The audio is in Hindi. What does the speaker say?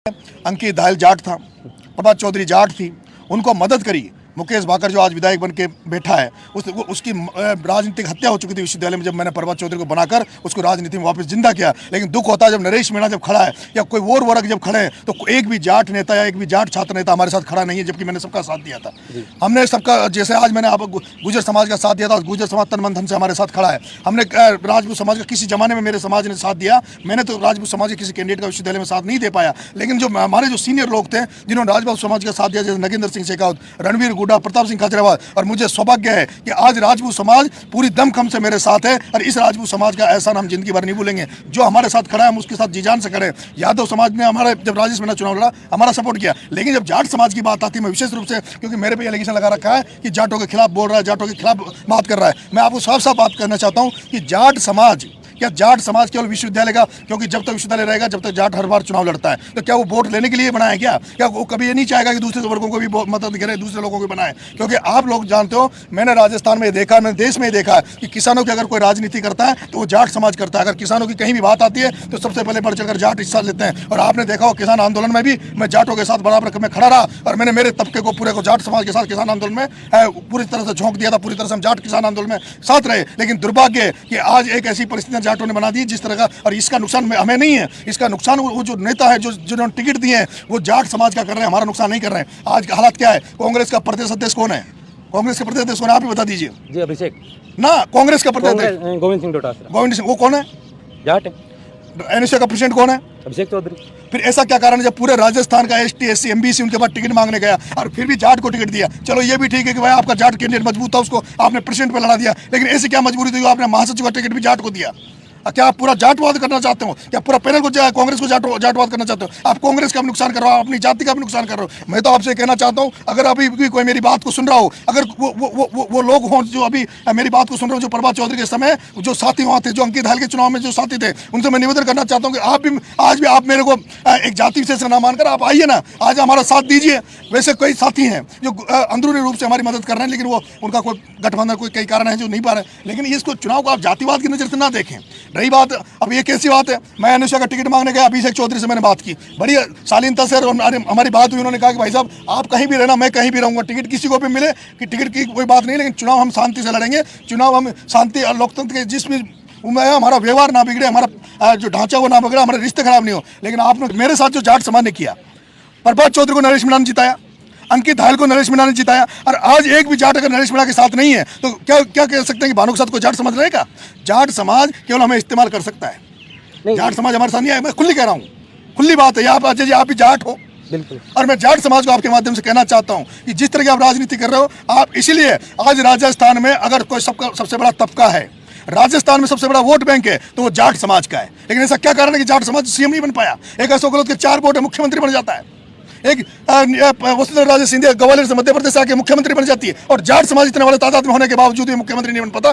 अंकित धायल जाट था, प्रभात चौधरी जाट थी, उनको मदद करी। मुकेश भाकर जो आज विधायक बन के बैठा है उसकी राजनीतिक हत्या हो चुकी थी विश्वविद्यालय में, जब मैंने प्रभात चौधरी को बनाकर उसको राजनीति में वापस जिंदा किया। लेकिन दुख होता है जब नरेश मीणा जब खड़ा है या कोई और वर्ग जब खड़े हैं तो एक भी जाट नेता या एक भी जाट छात्र नेता हमारे साथ खड़ा नहीं है, जबकि मैंने सबका साथ दिया था। हमने सबका, जैसे आज मैंने आप गुजर समाज का साथ दिया था, गुजर समाज तन मन धन से हमारे साथ खड़ा है। हमने राजपूत समाज का किसी जमाने में मेरे समाज ने साथ दिया, मैंने तो राजपूत समाज के किसी कैंडिडेट का विश्वविद्यालय में साथ नहीं दे पाया। लेकिन जो हमारे जो सीनियर लोग थे जिन्होंने राजपूत समाज का साथ दिया, जैसे नगेंद्र सिंह शेखावत, रणवीर गुड्डा, प्रताप सिंह खाचरियावास, और मुझे सौभाग्य है कि आज राजपूत समाज पूरी दमखम से मेरे साथ है और इस राजपूत समाज का एहसान हम जिंदगी भर नहीं भूलेंगे। जो हमारे साथ खड़ा है हम उसके साथ जी जान से खड़े। यादव समाज ने हमारे जब राजेश मीणा चुनाव लड़ा हमारा सपोर्ट किया, लेकिन जब जाट समाज की बात आती है, मैं विशेष रूप से, क्योंकि मेरे पे एलिगेशन लगा रखा है कि जाटों के खिलाफ बोल रहा है, जाटों के खिलाफ बात कर रहा है, मैं आपको साफ साफ बात करना चाहता हूँ कि जाट समाज, क्या जाट समाज केवल विश्वविद्यालय का, क्योंकि जब तक विश्वविद्यालय रहेगा जब तक जाट हर बार चुनाव लड़ता है, तो क्या वो वोट लेने के लिए बनाया क्या वो कभी ये नहीं चाहेगा कि दूसरे वर्गों को भी मदद करे, दूसरे लोगों को बनाए? क्योंकि आप लोग जानते हो, मैंने राजस्थान में देखा, मैंने देश में देखा है कि किसानों की अगर कोई राजनीति करता है तो वो जाट समाज करता है। अगर किसानों की कहीं भी बात आती है तो सबसे पहले बढ़ चढ़कर जाट हिस्सा लेते हैं। और आपने देखा हो किसान आंदोलन में भी मैं जाटों के साथ बराबर में खड़ा रहा और मैंने मेरे तबके को पूरे को जाट समाज के साथ किसान आंदोलन में पूरी तरह से झोंक दिया था, पूरी तरह से हम जाट किसान आंदोलन में साथ रहे। लेकिन दुर्भाग्य है कि आज एक ऐसी परिस्थितियां जाटों ने बना दी जिस तरह का, और इसका नुकसान हमें नहीं है, इसका नुकसान वो जो नेता है जिन्होंने टिकट दिए हैं वो जाट समाज का कर रहे हैं, हमारा नुकसान नहीं कर रहे हैं। आज हालात क्या है? कांग्रेस का प्रदेश अध्यक्ष कौन है? कांग्रेस के प्रदेश अध्यक्ष कौन है? आप ही बता दीजिए जी। अभिषेक ना, कांग्रेस का प्रदेश गोविंद सिंह डोटासरा। गोविंद सिंह वो कौन है? जाट है। एनएसए का प्रेसिडेंट कौन है? अभिषेक चौधरी। फिर ऐसा क्या कारण है जब पूरे राजस्थान का एसटी एससी एमबीसी उनके पास टिकट मांगने गया और फिर भी जाट को टिकट दिया? चलो ये भी ठीक है कि भाई आपका जाट कैंडिडेट मजबूत था, उसको आपने प्रेसिडेंट पे लड़ा दिया, लेकिन ऐसी क्या मजबूरी थी आपने महासचिव का टिकट भी जाट को दिया? क्या आप पूरा जाटवाद करना चाहते हो? क्या पूरा पैनल को कांग्रेस को जाटवाद करना चाहते हो? आप कांग्रेस का भी नुकसान कर रहे हो, अपनी जाति का भी नुकसान कर रहे हो। मैं तो आपसे कहना चाहता हूं, अगर अभी भी कोई मेरी बात को सुन रहा हो, अगर वो लोग हों जो अभी मेरी बात को सुन रहे हो, जो प्रभात चौधरी के समय जो साथी वहाँ थे, जो अंकित धायल के चुनाव में जो साथी थे, उनसे मैं निवेदन करना चाहता हूँ कि आप भी आज भी आप मेरे को एक जाति विशेष से ना मानकर आप आइए ना, आज हमारा साथ दीजिए। वैसे कई साथी हैं जो अंदरूनी रूप से हमारी मदद कर रहे हैं, लेकिन वो उनका कोई गठबंधन कोई कई कारण है जो नहीं पा रहे। लेकिन इसको चुनाव को आप जातिवाद की नज़र से ना देखें। रही बात, अब ये कैसी बात है? मैं अनुषा का टिकट मांगने गया, अभिषेक चौधरी से मैंने बात की, बड़ी शालीनता से हमारी बात हुई। उन्होंने कहा कि भाई साहब आप कहीं भी रहना, मैं कहीं भी रहूंगा, टिकट किसी को भी मिले कि टिकट की कोई बात नहीं, लेकिन चुनाव हम शांति से लड़ेंगे। चुनाव हम शांति और लोकतंत्र के जिस भी हमारा व्यवहार ना बिगड़े, हमारा जो ढांचा वो ना बिगड़े, हमारे रिश्ते खराब नहीं हो। लेकिन आपने मेरे साथ जो जाट समाज ने किया, प्रभात चौधरी को नरेश मीणा ने जिताया, अंकित धायल को नरेश मीणा ने जिताया, और आज एक भी जाट अगर नरेश मीणा के साथ नहीं है तो क्या कह सकते हैं कि भानु के साथ कोई जाट समाज रहेगा? जाट समाज केवल हमें इस्तेमाल कर सकता है, जाट समाज हमारे साथ नहीं है। मैं खुली कह रहा हूँ, खुली बात है, आप भी जाट हो। बिल्कुल। और मैं जाट समाज को आपके माध्यम से कहना चाहता हूँ कि जिस तरह की आप राजनीति कर रहे हो, आप इसीलिए आज राजस्थान में अगर कोई सबसे बड़ा तबका है, राजस्थान में सबसे बड़ा वोट बैंक है तो वो जाट समाज का है। लेकिन ऐसा क्या कारण है कि जाट समाज सीएम नहीं बन पाया? एक अशोक गहलोत के 4 वोट है, मुख्यमंत्री बन जाता है। एक वसुंधरा राजे सिंधिया ग्वालियर से मध्य प्रदेश आके मुख्यमंत्री बन जाती है, और जाट समाज इतने बड़े तादाद में होने के बावजूद भी मुख्यमंत्री नहीं बन पाता।